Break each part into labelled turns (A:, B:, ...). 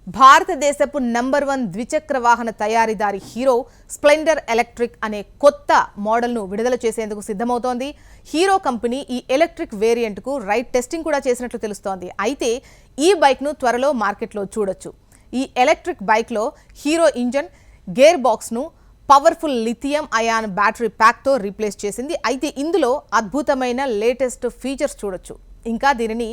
A: భారతదేశపు నంబర్ 1 ద్విచక్ర వాహన తయారీదారి హీరో స్ప్లెండర్ ఎలక్ట్రిక్ అనే కొత్త మోడల్ను విడుదల చేసేందుకు సిద్ధమవుతోంది. హీరో కంపెనీ ఈ ఎలక్ట్రిక్ వేరియంట్కు రైడ్ టెస్టింగ్ కూడా చేసినట్లు తెలుస్తోంది. అయితే ఈ బైక్ను త్వరలో మార్కెట్లో చూడొచ్చు. ఈ ఎలక్ట్రిక్ బైక్లో హీరో ఇంజన్, గేర్ బాక్స్ను పవర్ఫుల్ లిథియం అయాన్ బ్యాటరీ ప్యాక్తో రీప్లేస్ చేసింది. అయితే ఇందులో అద్భుతమైన లేటెస్ట్ ఫీచర్స్ చూడొచ్చు. ఇంకా దీనిని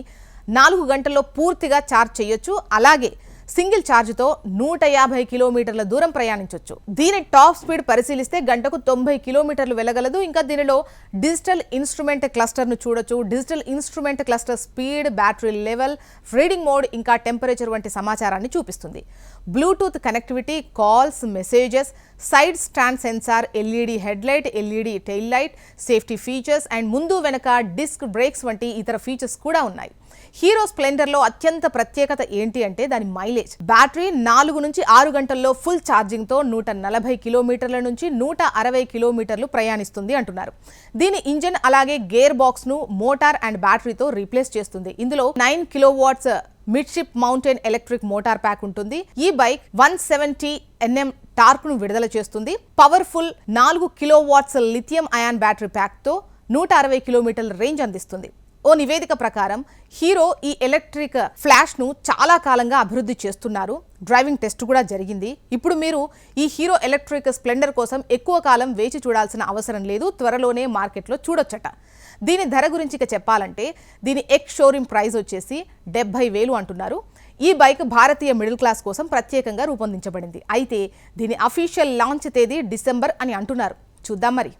A: 4 గంటల్లో పూర్తిగా ఛార్జ్ చేయొచ్చు. అలాగే సింగిల్ ఛార్జ్తో 150 కిలోమీటర్ల దూరం ప్రయాణించవచ్చు. దీని టాప్ స్పీడ్ పరిశీలిస్తే గంటకు 90 కిలోమీటర్లు వెళ్ళగలదు. ఇంకా దీనిలో డిజిటల్ ఇన్స్ట్రుమెంట్ క్లస్టర్ను చూడొచ్చు. Digital instrument cluster speed, battery level, reading mode, ఇంకా టెంపరేచర్ వంటి సమాచారాన్ని చూపిస్తుంది. Bluetooth connectivity, calls, messages, side stand sensor, LED headlight, LED tail light, safety features and ముందు వెనక డిస్క్ బ్రేక్స్ వంటి ఇతర ఫీచర్స్ కూడా ఉన్నాయి. హీరో స్ప్లెండర్లో అత్యంత ప్రత్యేకత ఏంటి అంటే దాని మైలేజ్. బ్యాటరీ 4 నుంచి 6 గంటల్లో ఫుల్ ఛార్జింగ్తో 140 కిలోమీటర్ల నుంచి 160 కిలోమీటర్లు ప్రయాణిస్తుంది అంటున్నారు. దీని ఇంజన్ అలాగే గేర్ బాక్స్ను మోటార్ అండ్ బ్యాటరీతో రీప్లేస్ చేస్తుంది. ఇందులో 9 kilowatts midship mounted electric motor pack ఉంటుంది. ఈ బైక్ 170 Nm టార్క్ ను విడుదల చేస్తుంది. Powerful 4 kilowatts lithium ion battery ప్యాక్తో 160 కిలోమీటర్ల రేంజ్ అందిస్తుంది. ఓ నివేదిక ప్రకారం హీరో ఈ ఎలక్ట్రిక్ ఫ్లాష్ను చాలా కాలంగా అభివృద్ధి చేస్తున్నారు. డ్రైవింగ్ టెస్ట్ కూడా జరిగింది. ఇప్పుడు మీరు ఈ హీరో ఎలక్ట్రిక్ స్ప్లెండర్ కోసం ఎక్కువ కాలం వేచి చూడాల్సిన అవసరం లేదు. త్వరలోనే మార్కెట్లో చూడొచ్చట. దీని ధర గురించి ఇక చెప్పాలంటే దీని ఎక్స్ షోరూమ్ ప్రైస్ వచ్చేసి 70,000 అంటున్నారు. ఈ బైక్ భారతీయ మిడిల్ క్లాస్ కోసం ప్రత్యేకంగా రూపొందించబడింది. అయితే దీని అఫీషియల్ లాంచ్ తేదీ డిసెంబర్ అని అంటున్నారు. చూద్దాం మరి.